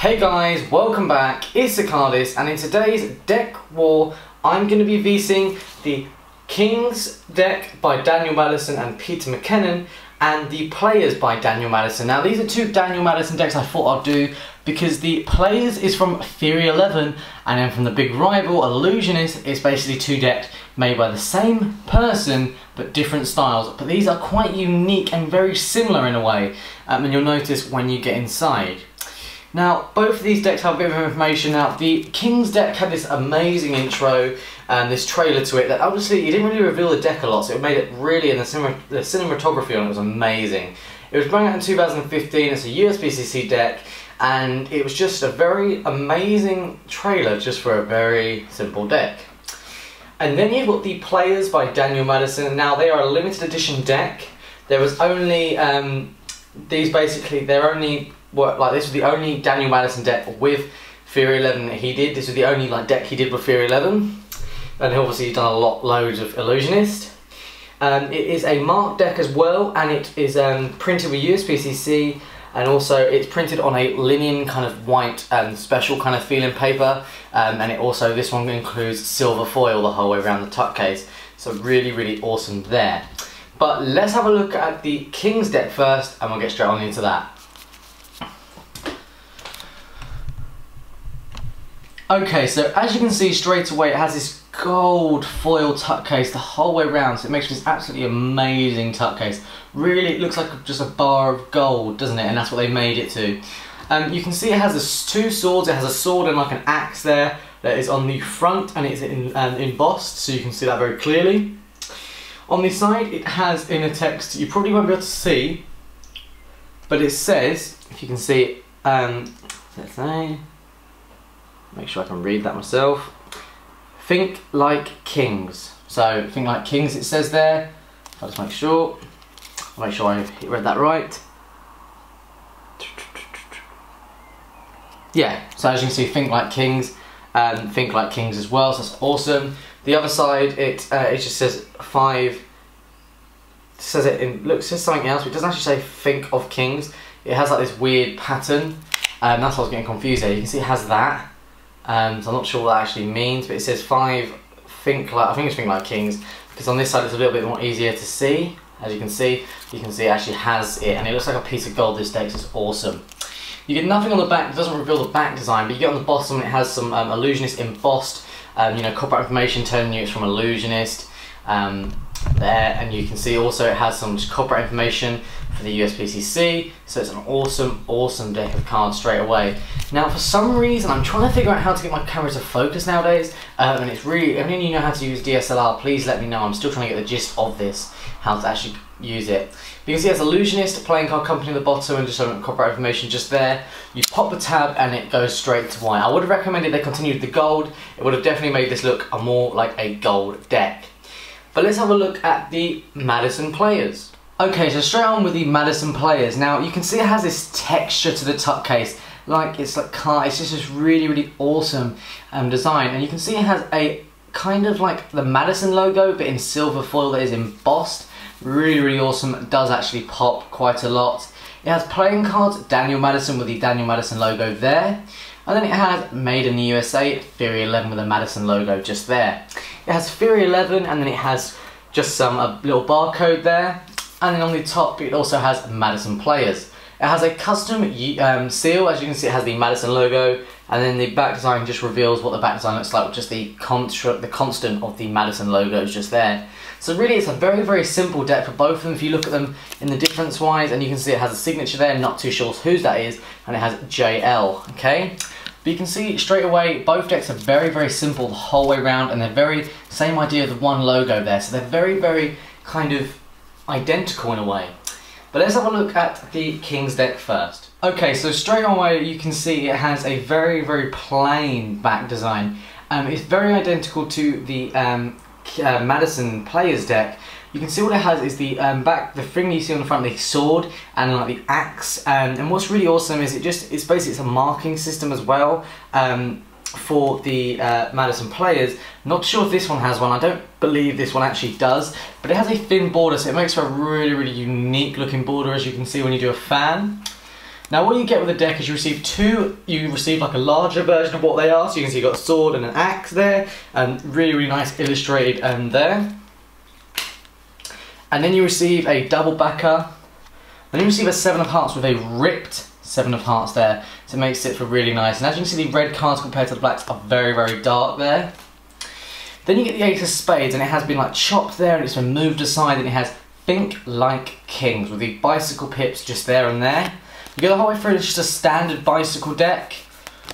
Hey guys, welcome back, it's TheCardists, and in today's deck war I'm going to be VCing the Kings deck by Daniel Madison and Peter McKinnon and the Players by Daniel Madison. Now these are two Daniel Madison decks I thought I'd do because the Players is from Theory 11 and then from the big rival Illusionist it's basically two decks made by the same person but different styles. But these are quite unique and very similar in a way, and you'll notice when you get inside. Now, both of these decks have a bit of information. Now, the Kings deck had this amazing intro and this trailer to it that obviously it didn't really reveal the deck a lot, so it made it really, and the cinematography on it was amazing. It was brought out in 2015, it's a USBCC deck, and it was just a very amazing trailer just for a very simple deck. And then you've got the Players by Daniel Madison. Now, they are a limited edition deck. There was only, this was the only Daniel Madison deck with Theory 11 that he did. This was the only deck he did with Theory 11, and obviously he's done loads of Illusionist. It is a marked deck as well, and it is printed with USPCC, and also it's printed on a linen kind of white special kind of feeling paper, and this one includes silver foil the whole way around the tuck case, so really awesome there. But let's have a look at the Kings deck first, and we'll get straight on into that. Okay, so as you can see straight away, it has this gold foil tuck case the whole way around, so it makes this absolutely amazing tuck case. Really, it looks like just a bar of gold, doesn't it? And that's what they made it to. You can see it has two swords. It has a sword and like an axe there that is on the front, and it's embossed, so you can see that very clearly. On the side, it has in a text you probably won't be able to see, but it says, if you can see it, let's say, make sure I can read that myself. Think like kings. So, think like kings, it says there. I'll just make sure I read that right. Yeah, so as you can see, think like kings, think like kings as well, so that's awesome. The other side, it just says 5. It says something else, but it doesn't actually say think of kings. It has like this weird pattern, and that's why I was getting confused there. You can see it has that. So I'm not sure what that actually means, but it says 5, I think it's think like kings, because on this side it's a little bit more easier to see. As you can see it actually has it, and it looks like a piece of gold. This deck is awesome. You get nothing on the back, it doesn't reveal the back design, but you get on the bottom, it has some Illusionist embossed, copyright information telling you it's from Illusionist there, and you can see also it has some copyright information for the USPCC, so it's an awesome deck of cards straight away. Now for some reason I'm trying to figure out how to get my camera to focus nowadays, and it's really, if you know how to use DSLR, please let me know. I'm still trying to get the gist of this, how to actually use it. You can see it has Illusionist, playing card company at the bottom, and just some copyright information just there. You pop the tab and it goes straight to white. I would have recommended they continued the gold. It would have definitely made this look more like a gold deck. But let's have a look at the Madison Players. Okay, so straight on with the Madison Players. Now you can see it has this texture to the tuck case, it's just this really awesome design, and you can see it has a kind of like the Madison logo but in silver foil that is embossed. Really awesome. It does actually pop quite a lot. It has playing cards Daniel Madison with the Daniel Madison logo there, and then it has Made in the USA, Theory 11 with a Madison logo just there. It has Theory 11, and then it has just a little barcode there, and then on the top it also has Madison Players. It has a custom seal. As you can see, it has the Madison logo, and then the back design just reveals what the back design looks like, just the constant of the Madison logo is just there. So really it's a very simple deck for both of them. If you look at them in the difference wise, and you can see it has a signature there, not too sure whose that is, and it has JL, okay? But you can see straight away both decks are very simple the whole way around, and they're very same idea of the one logo there, so they're very kind of identical in a way. But let's have a look at the Kings deck first. Okay, so straight away you can see it has a very plain back design. It's very identical to the Madison Players deck. You can see what it has is the the thing you see on the front, the sword, and like the axe. And what's really awesome is it's a marking system as well for the Madison Players. Not sure if this one has one. I don't believe this one actually does, but it has a thin border, so it makes for a really unique looking border, as you can see when you do a fan. Now what you get with the deck is you receive like a larger version of what they are, so you can see you've got a sword and an axe there, and really nice illustrated there. And then you receive a double backer, then you receive a 7 of hearts with a ripped 7 of hearts there, so it makes it for really nice. And as you can see, the red cards compared to the blacks are very dark there. Then you get the Ace of Spades, and it has been like chopped there and it's been moved aside, and it has Think Like Kings with the bicycle pips just there and there. You go the whole way through, it's just a standard bicycle deck,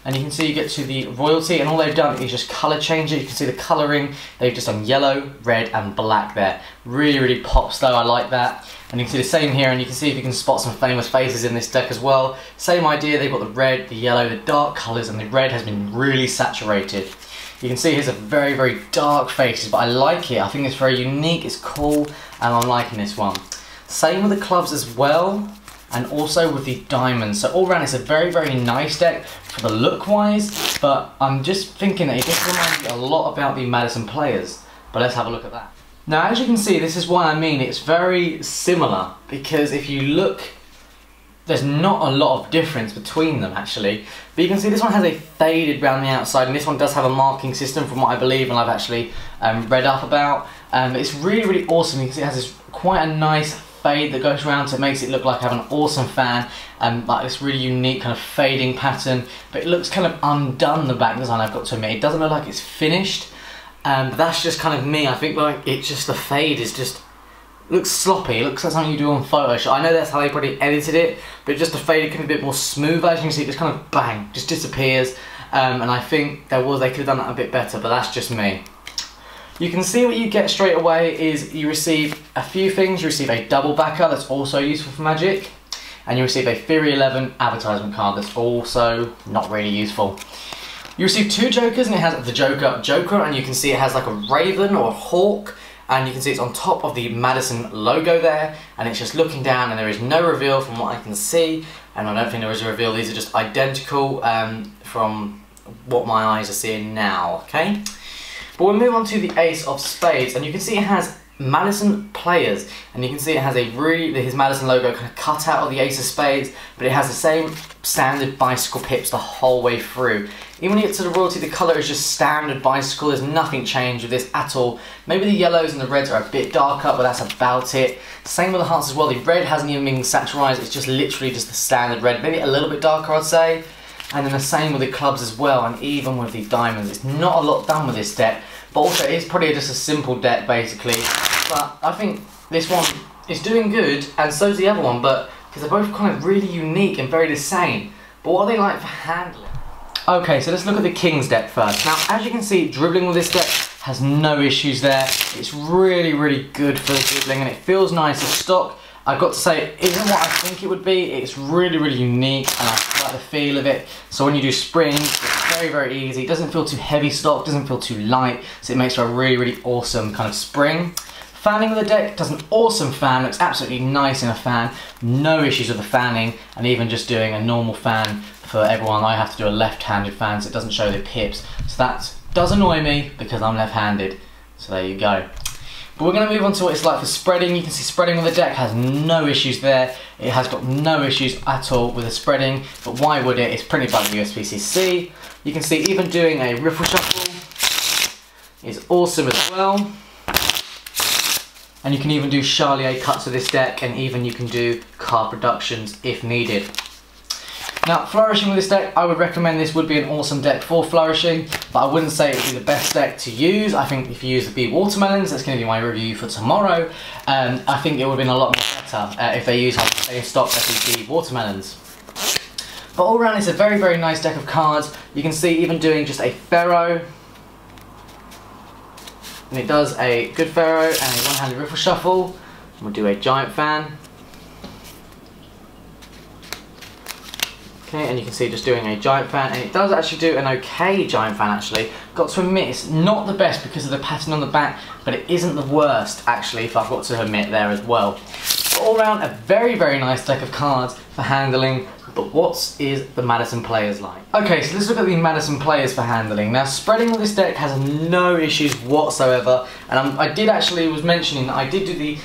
and you can see you get to the royalty, and all they've done is just colour change it. You can see the colouring, they've just done yellow, red and black there. Really pops though, I like that. And you can see the same here, and you can see if you can spot some famous faces in this deck as well. Same idea, they've got the red, the yellow, the dark colours, and the red has been really saturated. You can see here's a very dark faces, but I like it. I think it's very unique, it's cool, and I'm liking this one. Same with the clubs as well, and also with the diamonds. So all around it's a very nice deck for the look wise, but I'm just thinking that it just reminds me a lot about the Madison players. But let's have a look at that. Now as you can see, this is what I mean, it's very similar, because if you look, there's not a lot of difference between them actually. But you can see this one has a faded around the outside, and this one does have a marking system from what I believe and I've actually read up about. It's really awesome. You can see it has this quite a nice fade that goes around, so it makes it look like I have an awesome fan, and like this really unique kind of fading pattern, but it looks kind of undone, the back design, I've got to admit. It doesn't look like it's finished, but that's just kind of me. I think like it's just the fade is just looks sloppy. It looks like something you do on Photoshop. I know that's how they probably edited it, but just the fade can be a bit more smooth. As you can see, it just kind of bang, just disappears, and I think they could have done that a bit better, but that's just me. You can see what you get straight away is you receive a few things. You receive a double backer that's also useful for Magic, and you receive a Theory 11 advertisement card that's also not really useful. You receive 2 jokers, and it has the Joker, and you can see it has like a raven or a hawk, and you can see it's on top of the Madison logo there, and it's just looking down, and there is no reveal from what I can see, and I don't think there is a reveal. These are just identical from what my eyes are seeing now, okay? But we'll move on to the Ace of Spades, and you can see it has Madison players, and you can see it has his Madison logo kind of cut out of the Ace of Spades, but it has the same standard bicycle pips the whole way through. Even when you get to the royalty, the colour is just standard bicycle. There's nothing changed with this at all. Maybe the yellows and the reds are a bit darker, but that's about it. Same with the hearts as well. The red hasn't even been saturized. It's just literally just the standard red. Maybe a little bit darker, I'd say. And then the same with the clubs as well, and even with the diamonds. It's not a lot done with this deck, but also it is probably just a simple deck basically. But I think this one is doing good, and so is the other one, but because they're both kind of really unique and very the same. But what are they like for handling? Okay, so let's look at the Kings deck first. Now, as you can see, dribbling with this deck has no issues there. It's really good for dribbling, and it feels nice. The stock, I've got to say, it isn't what I think it would be. It's really unique, and I like the feel of it. So when you do springs, it's very easy. It doesn't feel too heavy stock, doesn't feel too light, so it makes for a really awesome kind of spring. Fanning with the deck does an awesome fan, looks absolutely nice in a fan. No issues with the fanning, and even just doing a normal fan for everyone. I have to do a left-handed fan, so it doesn't show the pips. So that does annoy me because I'm left-handed. So there you go. But we're going to move on to what it's like for spreading. You can see spreading with the deck has no issues there. It has got no issues at all with the spreading, but why would it? It's printed by the USPCC. You can see even doing a riffle shuffle is awesome as well. And you can even do Charlier cuts with this deck, and even you can do card productions if needed. Now, Flourishing with this deck, I would recommend this would be an awesome deck for Flourishing, but I wouldn't say it would be the best deck to use. I think if you use the Bee Watermelons, that's going to be my review for tomorrow, I think it would have been a lot more better if they used the same stock as the Bee Watermelons. But all around, it's a very nice deck of cards. You can see even doing just a Pharaoh, and it does a good Pharaoh and a one-handed riffle shuffle. We'll do a giant fan. Okay, and you can see just doing a giant fan, and it does actually do an okay giant fan actually. Got to admit, it's not the best because of the pattern on the back, but it isn't the worst actually, if I've got to admit there as well. But all around, a very nice deck of cards for handling. But what is the Madison players like? Okay, so let's look at the Madison players for handling. Now, spreading with this deck has no issues whatsoever, and I was mentioning that I did do the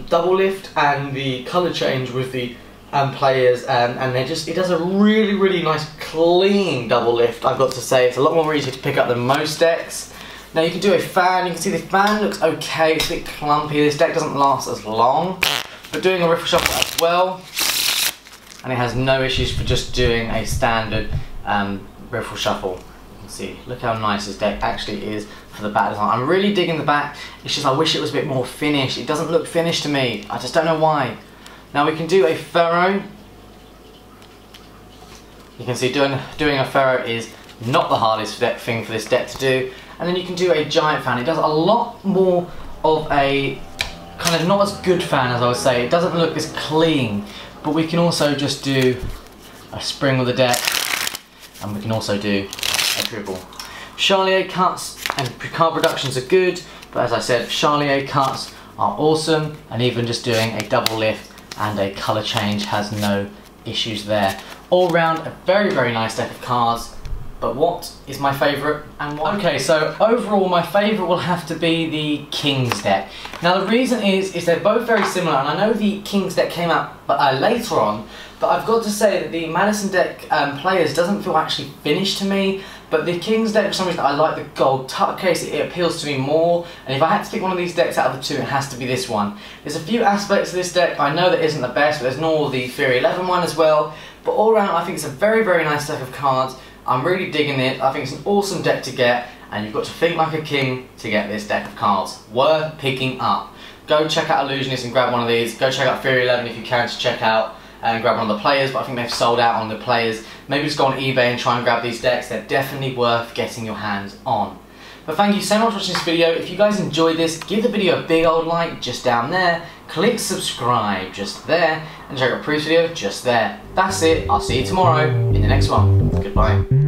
double lift and the colour change with the players, and it does a really nice clean double lift, I've got to say. It's a lot more easy to pick up than most decks. Now you can do a fan. You can see the fan looks okay, it's a bit clumpy. This deck doesn't last as long, but doing a riffle shuffle as well, and it has no issues for just doing a standard riffle shuffle. You can see, look how nice this deck actually is for the back design. I'm really digging the back. It's just I wish it was a bit more finished. It doesn't look finished to me. I just don't know why. Now we can do a furrow. You can see doing a furrow is not the hardest thing for this deck to do. And then you can do a giant fan. It does a lot more of a kind of not as good fan as I would say. It doesn't look as clean, but we can also just do a spring with the deck, and we can also do a dribble. Charlier cuts and card productions are good, but as I said, Charlier cuts are awesome, and even just doing a double lift and a colour change has no issues there. All round a very nice deck of cards. But what is my favourite and why? Okay, so overall my favourite will have to be the Kings deck. Now the reason is they're both very similar, and I know the Kings deck came out later on, but I've got to say that the Madison deck players doesn't feel actually finished to me, but the Kings deck, for some reason I like the gold tuck case, it appeals to me more, and if I had to pick one of these decks out of the two, it has to be this one. There's a few aspects of this deck I know that isn't the best, but there's nor the Fury 11 one as well, but all around I think it's a very nice deck of cards. I'm really digging it. I think it's an awesome deck to get, and you've got to think like a king to get this deck of cards. Worth picking up. Go check out Illusionist and grab one of these. Go check out Fury 11 if you can to check out and grab one of the players, but I think they've sold out on the players. Maybe just go on eBay and try and grab these decks. They're definitely worth getting your hands on. But thank you so much for watching this video. If you guys enjoyed this, give the video a big old like just down there. Click subscribe just there, and check out the previous video just there. That's it. I'll see you tomorrow in the next one. Goodbye.